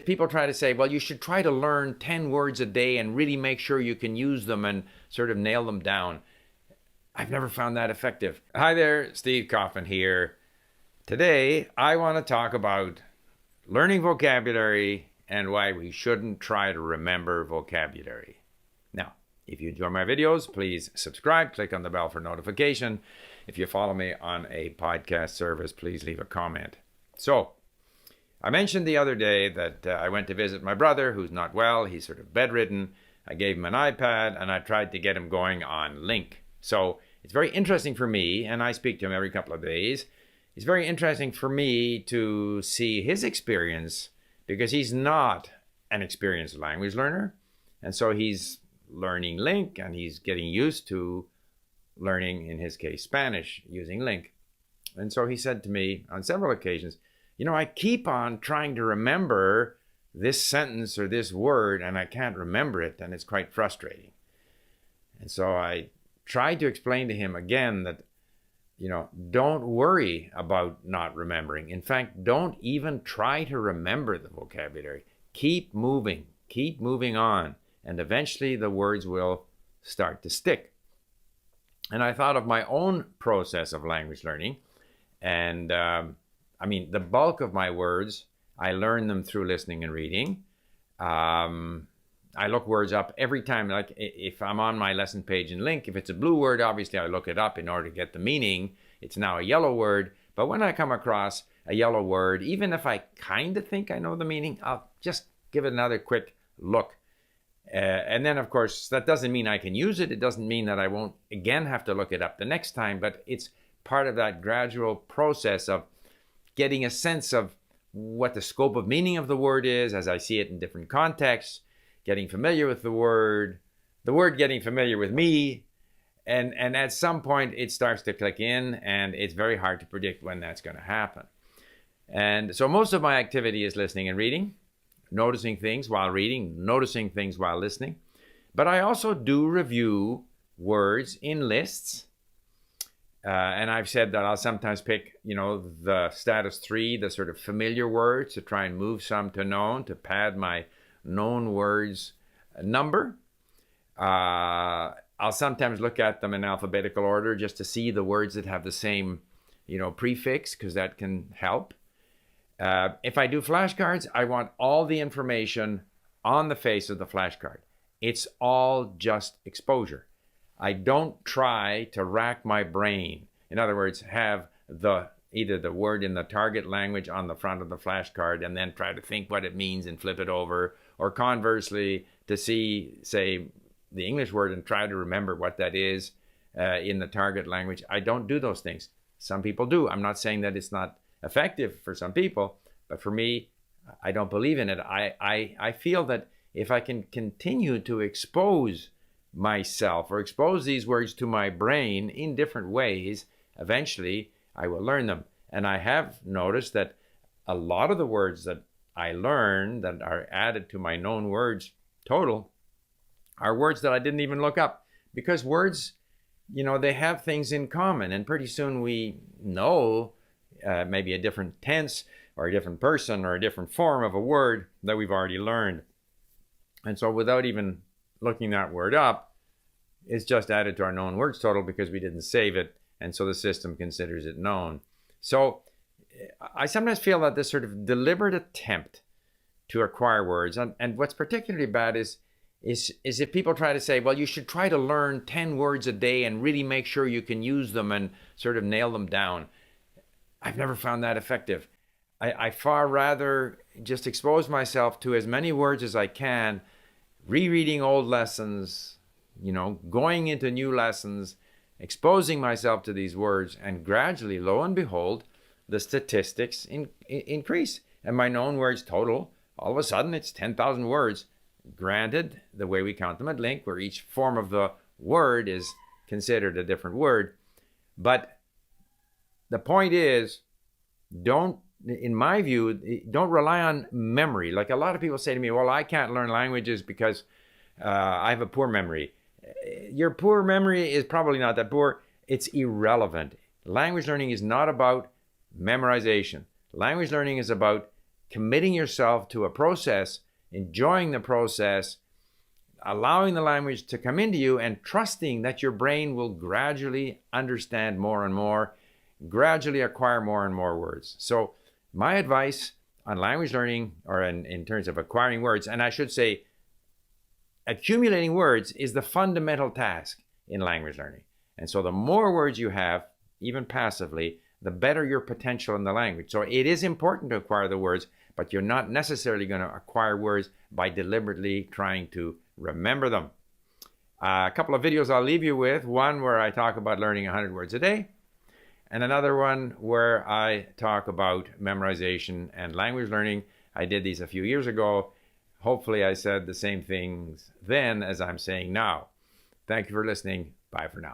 People try to say, well, you should try to learn 10 words a day and really make sure you can use them and sort of nail them down. I've never found that effective. Hi there, Steve Kaufman here. Today, I want to talk about learning vocabulary and why we shouldn't try to remember vocabulary. Now, if you enjoy my videos, please subscribe, click on the bell for notification. If you follow me on a podcast service, please leave a comment. So, I mentioned the other day that I went to visit my brother who's not well. He's sort of bedridden. I gave him an iPad and I tried to get him going on Link. So it's very interesting for me, and I speak to him every couple of days. It's very interesting for me to see his experience because he's not an experienced language learner. And so he's learning Link and he's getting used to learning, in his case, Spanish using Link. And so he said to me on several occasions, you know, I keep on trying to remember this sentence or this word and I can't remember it, and it's quite frustrating. And so I tried to explain to him again that, you know, don't worry about not remembering. In fact, don't even try to remember the vocabulary. Keep moving on, and eventually the words will start to stick. And I thought of my own process of language learning, and the bulk of my words, I learn them through listening and reading. I look words up every time. Like if I'm on my lesson page in Link, if it's a blue word, obviously I look it up in order to get the meaning. It's now a yellow word. But when I come across a yellow word, even if I kind of think I know the meaning, I'll just give it another quick look. And then, of course, that doesn't mean I can use it. It doesn't mean that I won't again have to look it up the next time. But it's part of that gradual process of getting a sense of what the scope of meaning of the word is as I see it in different contexts, getting familiar with the word getting familiar with me, and at some point it starts to click in, and it's very hard to predict when that's going to happen. And so most of my activity is listening and reading, noticing things while reading, noticing things while listening. But I also do review words in lists. And I've said that I'll sometimes pick, you know, the status 3, the sort of familiar words, to try and move some to known, to pad my known words number. I'll sometimes look at them in alphabetical order just to see the words that have the same, you know, prefix, because that can help. If I do flashcards, I want all the information on the face of the flashcard. It's all just exposure. I don't try to rack my brain. In other words, have either the word in the target language on the front of the flashcard and then try to think what it means and flip it over, or conversely, to see, say, the English word and try to remember what that is in the target language. I don't do those things. Some people do. I'm not saying that it's not effective for some people, but for me, I don't believe in it. I feel that if I can continue to expose myself or expose these words to my brain in different ways, eventually I will learn them. And I have noticed that a lot of the words that I learn that are added to my known words total are words that I didn't even look up, because words, you know, they have things in common, and pretty soon we know maybe a different tense or a different person or a different form of a word that we've already learned. And so without even looking that word up, it's just added to our known words total because we didn't save it, and so the system considers it known. So I sometimes feel that this sort of deliberate attempt to acquire words, and what's particularly bad is if people try to say, well, you should try to learn 10 words a day and really make sure you can use them and sort of nail them down. I've never found that effective. I far rather just expose myself to as many words as I can, rereading old lessons, you know, going into new lessons, exposing myself to these words, and gradually, lo and behold, the statistics increase. And my known words total, all of a sudden, it's 10,000 words. Granted, the way we count them at Link, where each form of the word is considered a different word. But the point is, in my view, don't rely on memory. Like a lot of people say to me, well, I can't learn languages because I have a poor memory. Your poor memory is probably not that poor. It's irrelevant. Language learning is not about memorization. Language learning is about committing yourself to a process, enjoying the process, allowing the language to come into you, and trusting that your brain will gradually understand more and more, gradually acquire more and more words. So my advice on language learning, or in terms of acquiring words, and I should say accumulating words, is the fundamental task in language learning. And so the more words you have, even passively, the better your potential in the language. So it is important to acquire the words, but you're not necessarily going to acquire words by deliberately trying to remember them. A couple of videos I'll leave you with. One where I talk about learning 100 words a day, and another one where I talk about memorization and language learning. I did these a few years ago. Hopefully I said the same things then as I'm saying now. Thank you for listening. Bye for now.